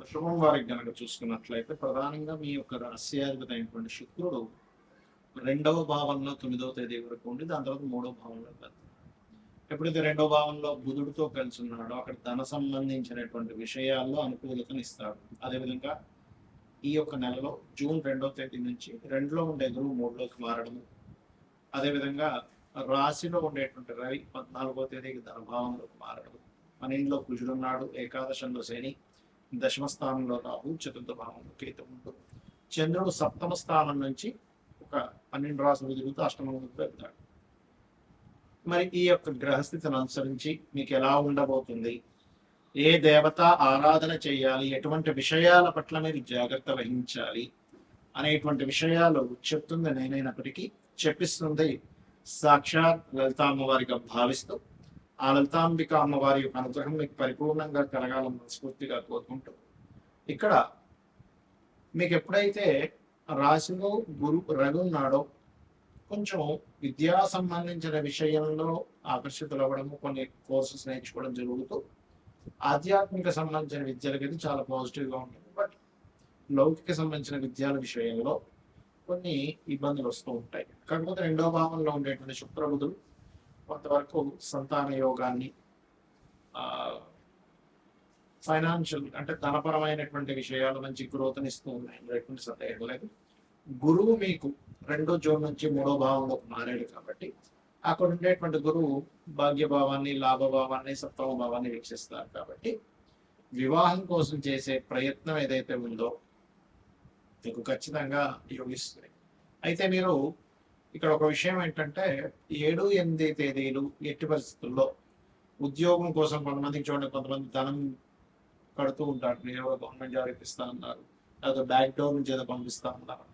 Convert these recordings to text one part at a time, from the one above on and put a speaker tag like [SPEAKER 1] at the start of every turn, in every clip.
[SPEAKER 1] వృషభం వారికి గనక చూసుకున్నట్లయితే ప్రధానంగా మీ యొక్క రాశ్యాధిపతి అయినటువంటి శుక్రుడు 2వ భావంలో 9వ తేదీ వరకు ఉండి దాని తర్వాత 3వ భావంలో వెళ్తారు. ఎప్పుడైతే 2వ భావంలో బుధుడితో కలిసి ఉన్నాడో అక్కడ ధన సంబంధించినటువంటి విషయాల్లో అనుకూలతను ఇస్తాడు. అదేవిధంగా ఈ యొక్క నెలలో జూన్ 2వ తేదీ నుంచి 2లో ఉండే గురువు 3లోకి మారడము, అదేవిధంగా రాశిలో ఉండేటువంటి రవి 14వ తేదీకి ధన భావంలోకి మారడం, 12లో కుజుడున్నాడు, ఏకాదశంలో శని, దశమ స్థానంలో రాహు, చతుర్థ భావంలో కేతు ఉంటూ చంద్రుడు సప్తమ స్థానం నుంచి ఒక 12 రాసులు తిరుగుతూ అష్టమంలోకి వెళ్తాడు. మరి ఈ యొక్క గ్రహస్థితిని అనుసరించి మీకు ఎలా ఉండబోతుంది, ఏ దేవత ఆరాధన చేయాలి, ఎటువంటి విషయాల పట్ల మీరు జాగ్రత్త వహించాలి అనేటువంటి విషయాలు చెప్తుంది నేనైనప్పటికీ చెప్పిస్తుంది సాక్షాత్ లలితా అమ్మవారిగా భావిస్తూ ఆ లలితాంబిక అమ్మవారి యొక్క అనుగ్రహం మీకు పరిపూర్ణంగా కలగాలని మనస్ఫూర్తిగా కోరుకుంటూ, ఇక్కడ మీకు ఎప్పుడైతే రాశిలో రవి ఉన్నాడో కొంచెం విద్యా సంబంధించిన విషయంలో ఆకర్షితులవ్వడము, కొన్ని కోర్సెస్ నేర్చుకోవడం జరుగుతూ ఆధ్యాత్మిక సంబంధించిన విద్యలకి చాలా పాజిటివ్గా ఉంటుంది. బట్ లౌకిక సంబంధించిన విద్యల విషయంలో కొన్ని ఇబ్బందులు వస్తూ ఉంటాయి. కాకపోతే 2వ భావంలో ఉండేటువంటి శుక్రబుధుడు కొంతవరకు సంతాన యోగాన్ని, ఫైనాన్షియల్ అంటే ధనపరమైనటువంటి విషయాలు మంచి గ్రోత్ని ఇస్తూ ఉన్నాయి, ఎటువంటి సందేహం లేదు. గురువు మీకు 2 జూన్ నుంచి 3వ భావంలోకి మారాడు కాబట్టి అక్కడ ఉండేటువంటి గురువు భాగ్యభావాన్ని, లాభభావాన్ని, సప్తమ భావాన్ని వీక్షిస్తారు కాబట్టి వివాహం కోసం చేసే ప్రయత్నం ఏదైతే ఉందో మీకు ఖచ్చితంగా యోగిస్తుంది. అయితే మీరు ఇక్కడ ఒక విషయం ఏంటంటే 7, 8 తేదీలు ఎట్టి పరిస్థితుల్లో ఉద్యోగం కోసం కొంతమందికి చూడండి, కొంతమంది ధనం కడుతూ ఉంటారు, నేను ఎవరో గవర్నమెంట్ జాబ్ ఇప్పిస్తా ఉన్నారు, లేదా బ్యాక్ డోర్ నుంచి ఏదో పంపిస్తా ఉన్నారు,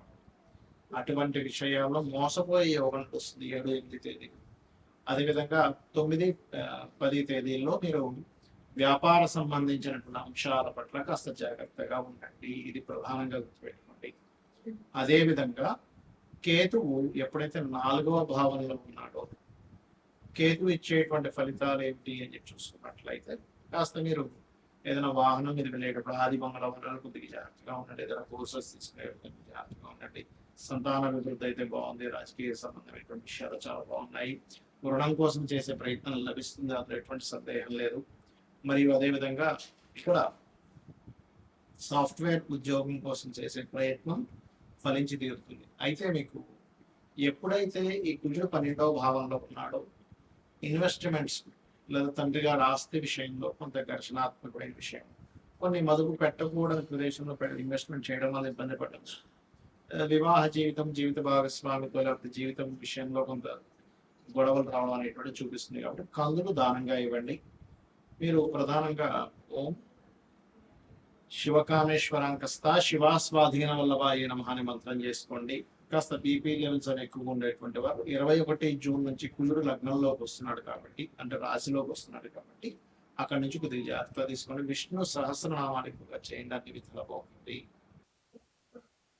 [SPEAKER 1] అటువంటి విషయాల్లో మోసపోయే యోగం వస్తుంది 7, 8 తేదీలు. అదేవిధంగా 9, 10 తేదీల్లో మీరు వ్యాపార సంబంధించినటువంటి అంశాల పట్ల కాస్త జాగ్రత్తగా ఉండండి, ఇది ప్రధానంగా గుర్తుపెట్టుకోండి. అదేవిధంగా కేతువు ఎప్పుడైతే 4వ భావంలో ఉన్నాడో కేతువు ఇచ్చేటువంటి ఫలితాలు ఏమిటి అని చెప్పి చూసుకున్నట్లయితే కాస్త మీరు ఏదైనా వాహనం మీద వెళ్ళేటప్పుడు ఆది మంగళవారాలు కొద్దిగా జాగ్రత్తగా ఉండండి, ఏదైనా కోర్సెస్ తీసుకునేటప్పుడు జాగ్రత్తగా ఉండండి. సంతాన అభివృద్ధి అయితే బాగుంది, రాజకీయ సంబంధమైనటువంటి విషయాలు చాలా బాగున్నాయి, రుణం కోసం చేసే ప్రయత్నం లభిస్తుంది, అందులో ఎటువంటి సందేహం లేదు. మరియు అదేవిధంగా ఇక్కడ సాఫ్ట్వేర్ ఉద్యోగం కోసం చేసే ప్రయత్నం ఫలించి తీరుతుంది. అయితే మీకు ఎప్పుడైతే ఈ కుజుడు 12వ భావంలో ఉన్నాడో ఇన్వెస్ట్మెంట్స్ లేదా తండ్రి గారి ఆస్తి విషయంలో కొంత ఘర్షణాత్మకమైన విషయం, కొన్ని మదుపు పెట్టకూడని ప్రదేశంలో ఇన్వెస్ట్మెంట్ చేయడం వల్ల ఇబ్బంది పడవచ్చు. వివాహ జీవితం, జీవిత భాగస్వామితో లేకపోతే జీవితం విషయంలో కొంత గొడవలు రావడం అనేటువంటి చూపిస్తుంది. కాబట్టి కందులు దానంగా ఇవ్వండి. మీరు ప్రధానంగా ఓం శివకామేశ్వరాంకస్త శివాస్వాధీన వల్లభాయ నమః అనే మంత్రం చేసుకోండి. కాస్త బీపీ లెవెల్స్ అని ఎక్కువగా ఉండేటువంటి వారు 21 జూన్ నుంచి కుజుడు లగ్నంలోకి వస్తున్నాడు కాబట్టి, అంటే రాశిలోకి వస్తున్నాడు కాబట్టి అక్కడి నుంచి కొద్దిగా జాగ్రత్త తీసుకోండి. విష్ణు సహస్రనామాలు ఎక్కువగా చేయండి, అన్ని విధాలా బాగుంది.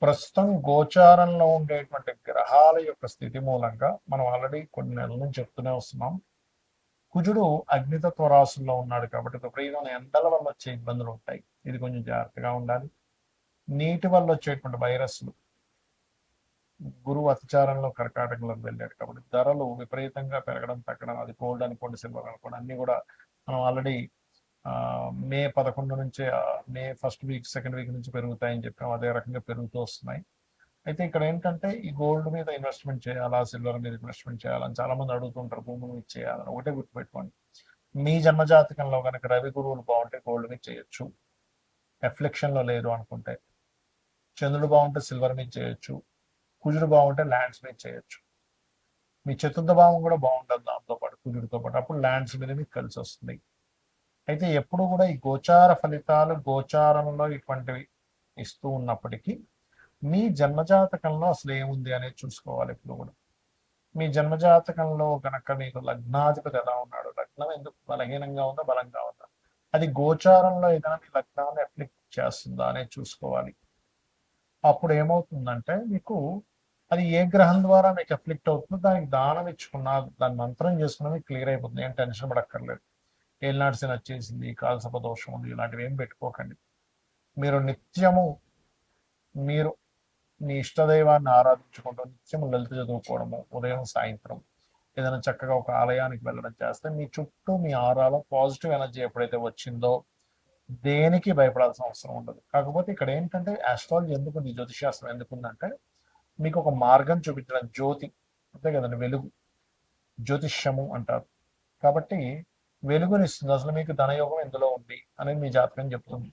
[SPEAKER 2] ప్రస్తుతం గోచారంలో ఉండేటువంటి గ్రహాల యొక్క స్థితి మూలంగా మనం ఆల్రెడీ కొన్ని నెలల నుంచి చెప్తూనే వస్తున్నాం. కుజుడు అగ్నితత్వ రాశుల్లో ఉన్నాడు కాబట్టి విపరీతమైన ఎండల వల్ల వచ్చే ఇబ్బందులు ఉంటాయి, ఇది కొంచెం జాగ్రత్తగా ఉండాలి. నీటి వల్ల వచ్చేటువంటి వైరస్లు, గురువు అతిచారంలో కర్కాటకంలోకి వెళ్ళాడు కాబట్టి ధరలు విపరీతంగా పెరగడం తగ్గడం, అది గోల్డ్ అనుకోండి, సిల్వర్ అనుకోండి, అన్ని కూడా మనం ఆల్రెడీ మే 11 నుంచి May first week, second week నుంచి పెరుగుతాయని చెప్పాం, అదే రకంగా పెరుగుతూ వస్తున్నాయి. అయితే ఇక్కడ ఏంటంటే ఈ గోల్డ్ మీద ఇన్వెస్ట్మెంట్ చేయాలా, సిల్వర్ మీద ఇన్వెస్ట్మెంట్ చేయాలని చాలా మంది అడుగుతుంటారు, భూముల మీద చేయాలని. ఒకటే గుర్తుపెట్టుకోండి, మీ జన్మజాతకంలో కనుక రవి గురువులు బాగుంటే గోల్డ్ మీద చేయొచ్చు, ఎఫ్లెక్షన్ లో లేదు అనుకుంటే. చంద్రుడు బాగుంటే సిల్వర్ మీద చేయొచ్చు, కుజుడు బాగుంటే ల్యాండ్స్ మీద చేయొచ్చు. మీ చతుర్థ భావం కూడా బాగుంటుంది దాంతో పాటు, కుజుడితో పాటు, అప్పుడు ల్యాండ్స్ మీద మీకు కలిసి వస్తుంది. అయితే ఎప్పుడు కూడా ఈ గోచార ఫలితాలు గోచారంలో ఇటువంటివి ఇస్తూ ఉన్నప్పటికీ మీ జన్మజాతకంలో అసలు ఏముంది అనేది చూసుకోవాలి ఎప్పుడు కూడా. మీ జన్మజాతకంలో కనుక మీకు లగ్నాధిపతి ఎలా ఉన్నాడు, లగ్నం ఎందుకు బలహీనంగా ఉందా, బలంగా ఉందా, అది గోచారంలో ఏదైనా మీ లగ్నాన్ని ఎఫ్లెక్ట్ చేస్తుందా అనేది చూసుకోవాలి. అప్పుడు ఏమవుతుందంటే మీకు అది ఏ గ్రహం ద్వారా మీకు ఎఫ్లెక్ట్ అవుతుందో దానికి దానం ఇచ్చుకున్నా, దాని మంత్రం చేసుకున్నా మీకు క్లియర్ అయిపోతుంది, ఏం టెన్షన్ పడక్కర్లేదు. ఏలినాడు శని వచ్చేసింది, కాలసర్ప దోషం ఉంది, ఇలాంటివి ఏం పెట్టుకోకండి. మీరు నిత్యము మీరు మీ ఇష్టదైవాన్ని ఆరాధించుకుంటూ నిత్యం లలిత చదువుకోవడము ఉదయం సాయంత్రం ఏదైనా చక్కగా ఒక ఆలయానికి వెళ్ళడం చేస్తే మీ చుట్టూ మీ ఆరాలో పాజిటివ్ ఎనర్జీ ఎప్పుడైతే వచ్చిందో దేనికి భయపడాల్సిన అవసరం ఉండదు. కాకపోతే ఇక్కడ ఏంటంటే ఆస్ట్రాలజీ ఎందుకుంది, జ్యోతిషాస్త్రం ఎందుకుందంటే మీకు ఒక మార్గం చూపించడం, జ్యోతి అంతే కదండి, వెలుగు జ్యోతిష్యము అంటారు. కాబట్టి వెలుగునిస్తుంది. అసలు మీకు ధనయోగం ఎందులో ఉంది అనేది మీ జాతకం చెప్తుంది.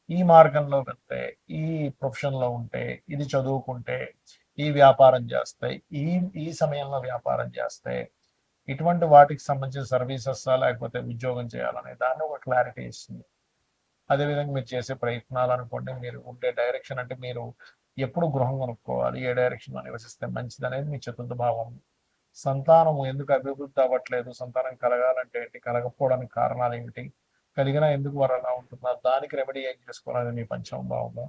[SPEAKER 2] ఈ మార్గంలో వెళ్తే, ఈ ప్రొఫెషన్లో ఉంటే, ఇది చదువుకుంటే, ఈ వ్యాపారం చేస్తే, ఈ ఈ సమయంలో వ్యాపారం చేస్తే, ఇటువంటి వాటికి సంబంధించిన సర్వీసెస్ లేకపోతే ఉద్యోగం చేయాలనే దాన్ని ఒక క్లారిటీ ఇస్తుంది. అదేవిధంగా మీరు చేసే ప్రయత్నాలు అనుకోండి, మీరు ఉండే డైరెక్షన్ అంటే మీరు ఎప్పుడు గృహం కొనుక్కోవాలి, ఏ డైరెక్షన్లో నివసిస్తే మంచిది అనేది మీ చతుర్థ భావం. సంతానం ఎందుకు అభివృద్ధి అవ్వట్లేదు, సంతానం కలగాలంటే ఏంటి, కలగకపోవడానికి కారణాలు ఏమిటి, కలిగినా ఎందుకు వారు అలా ఉంటున్నారు, దానికి రెమెడీ ఏం చేసుకోవాలని మీ పంచమ భావము.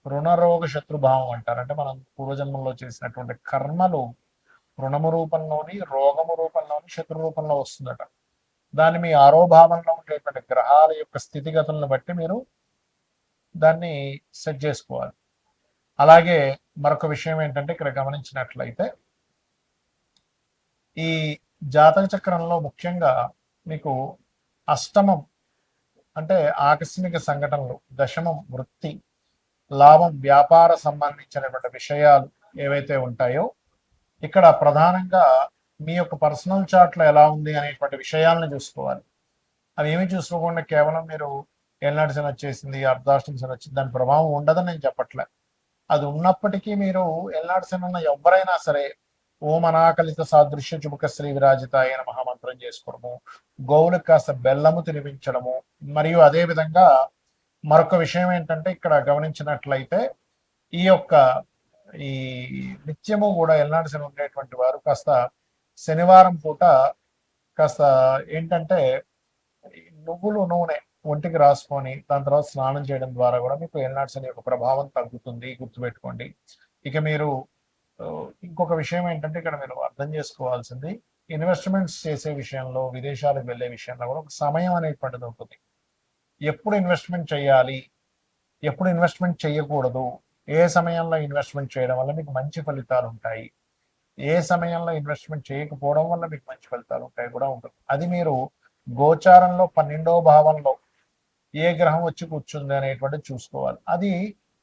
[SPEAKER 2] రుణరోగ శత్రుభావం అంటారు. అంటే మనం పూర్వజన్మంలో చేసినటువంటి కర్మలు రుణము రూపంలోని, రోగము రూపంలోని, శత్రు రూపంలో వస్తుందట. దాన్ని మీ ఆరో భావంలో ఉండేటువంటి గ్రహాల యొక్క స్థితిగతులను బట్టి మీరు దాన్ని సెట్ చేసుకోవాలి. అలాగే మరొక విషయం ఏంటంటే ఇక్కడ గమనించినట్లయితే ఈ జాతక చక్రంలో ముఖ్యంగా మీకు అష్టమం అంటే ఆకస్మిక సంఘటనలు, దశమం వృత్తి, లాభం వ్యాపార సంబంధించినటువంటి విషయాలు ఏవైతే ఉంటాయో ఇక్కడ ప్రధానంగా మీ యొక్క పర్సనల్ చార్ట్లో ఎలా ఉంది అనేటువంటి విషయాలను చూసుకోవాలి. అవి ఏమి చూసుకోకుండా కేవలం మీరు ఏలినాటి శని వచ్చేసింది, అర్ధాష్టమి శని వచ్చింది, దాని ప్రభావం ఉండదని నేను చెప్పట్లే. అది ఉన్నప్పటికీ మీరు ఏలినాటి శని ఉన్న ఎవరైనా సరే ఓం అనాకలిత సాదృశ్య చుబుక శ్రీ విరాజిత అయిన మహామంత్రం చేసుకోవడము, గోవులకు కాస్త బెల్లము తినిపించడము, మరియు అదే విధంగా మరొక విషయం ఏంటంటే ఇక్కడ గమనించినట్లయితే ఈ యొక్క ఈ నిత్యము కూడా ఎల్నాడు శని ఉండేటువంటి వారు కాస్త శనివారం పూట కాస్త ఏంటంటే నువ్వులు నూనె ఒంటికి రాసుకొని దాని తర్వాత స్నానం చేయడం ద్వారా కూడా మీకు ఎల్నాడు శని యొక్క ప్రభావం తగ్గుతుంది, గుర్తుపెట్టుకోండి. ఇక మీరు ఇంకొక విషయం ఏంటంటే ఇక్కడ మీరు అర్థం చేసుకోవాల్సింది, ఇన్వెస్ట్మెంట్స్ చేసే విషయంలో, విదేశాలకు వెళ్ళే విషయంలో కూడా ఒక సమయం అనేటువంటిది ఉంటుంది. ఎప్పుడు ఇన్వెస్ట్మెంట్ చేయాలి, ఎప్పుడు ఇన్వెస్ట్మెంట్ చేయకూడదు, ఏ సమయంలో ఇన్వెస్ట్మెంట్ చేయడం వల్ల మీకు మంచి ఫలితాలు ఉంటాయి, ఏ సమయంలో ఇన్వెస్ట్మెంట్ చేయకపోవడం వల్ల మీకు మంచి ఫలితాలు ఉంటాయి కూడా ఉంటుంది. అది మీరు గోచారంలో 12వ భావంలో ఏ గ్రహం వచ్చి కూర్చుంది అనేటువంటిది చూసుకోవాలి. అది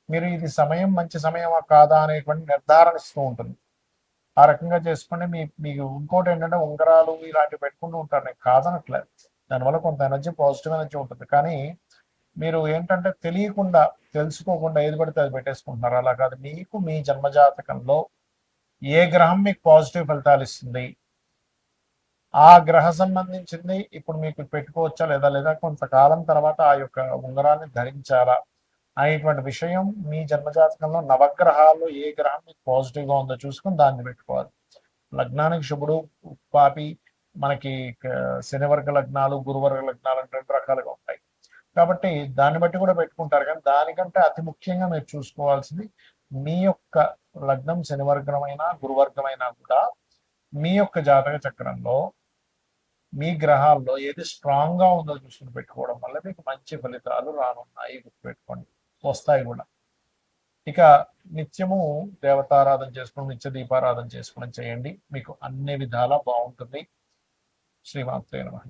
[SPEAKER 2] మీరు ఇది సమయం మంచి సమయమా కాదా అనేటువంటి నిర్ధారణ ఇస్తూ ఉంటుంది. ఆ రకంగా చేసుకుని మీకు ఇంకోటి ఏంటంటే ఉంగరాలు ఇలాంటివి పెట్టుకుంటూ ఉంటారు, నేను కాదనట్లేదు, దానివల్ల కొంత ఎనర్జీ, పాజిటివ్ ఎనర్జీ ఉంటుంది. కానీ మీరు ఏంటంటే తెలియకుండా, తెలుసుకోకుండా ఏది పడితే అది పెట్టేసుకుంటున్నారు. అలా కాదు, మీకు మీ జన్మజాతకంలో ఏ గ్రహం మీకు పాజిటివ్ ఫలితాలు ఇస్తుంది, ఆ గ్రహ సంబంధించింది ఇప్పుడు మీకు పెట్టుకోవచ్చా లేదా కొంతకాలం తర్వాత ఆ యొక్క ఉంగరాన్ని ధరించాలా అనేటువంటి విషయం మీ జన్మజాతకంలో నవగ్రహాల్లో ఏ గ్రహం మీకు పాజిటివ్గా ఉందో చూసుకొని దాన్ని పెట్టుకోవాలి. లగ్నానికి శుభుడు పాపి, మనకి శనివర్గ లగ్నాలు, గురువర్గ లగ్నాలు అంటే 2 రకాలుగా ఉంటాయి. కాబట్టి దాన్ని బట్టి కూడా పెట్టుకుంటారు. కానీ దానికంటే అతి ముఖ్యంగా మీరు చూసుకోవాల్సింది మీ యొక్క లగ్నం శనివర్గమైనా గురువర్గమైనా కూడా మీ యొక్క జాతక చక్రంలో మీ గ్రహాల్లో ఏది స్ట్రాంగ్ గా ఉందో చూసుకుని పెట్టుకోవడం వల్ల మీకు మంచి ఫలితాలు రానున్నాయి, గుర్తుపెట్టుకోండి, వస్తాయి కూడా. ఇక నిత్యము దేవతారాధన చేసుకోవడం, నిత్య దీపారాధన చేసుకోవడం చేయండి, మీకు అన్ని విధాలా బాగుంటుంది. శ్రీమాత్రే నమః.